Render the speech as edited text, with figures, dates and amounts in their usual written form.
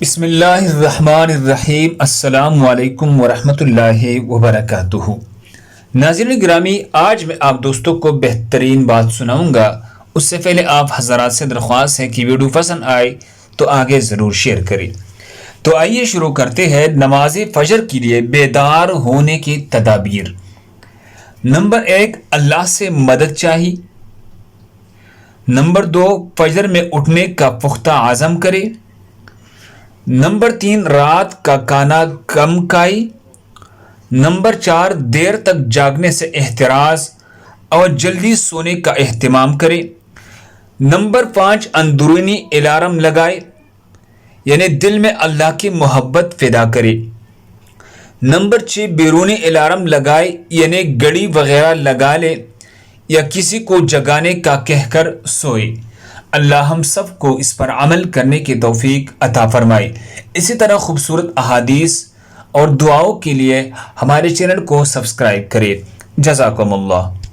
بسم اللہ الرحمن الرحیم۔ السلام علیکم ورحمۃ اللہ وبرکاتہ۔ ناظرین گرامی، آج میں آپ دوستوں کو بہترین بات سناؤں گا۔ اس سے پہلے آپ حضرات سے درخواست ہے کہ ویڈیو پسند آئے تو آگے ضرور شیئر کریں۔ تو آئیے شروع کرتے ہیں نماز فجر کے لیے بیدار ہونے کی تدابیر۔ نمبر 1، اللہ سے مدد چاہیے۔ نمبر 2، فجر میں اٹھنے کا پختہ عزم کرے۔ نمبر 3، رات کا کھانا کم کھائے۔ نمبر 4، دیر تک جاگنے سے احتراز اور جلدی سونے کا اہتمام کرے۔ نمبر 5، اندرونی الارم لگائے، یعنی دل میں اللہ کی محبت پیدا کرے۔ نمبر 6، بیرونی الارم لگائے، یعنی گھڑی وغیرہ لگا لے یا کسی کو جگانے کا کہہ کر سوئے۔ اللہ ہم سب کو اس پر عمل کرنے کی توفیق عطا فرمائے۔ اسی طرح خوبصورت احادیث اور دعاؤں کے لیے ہمارے چینل کو سبسکرائب کریں۔ جزاکم اللہ۔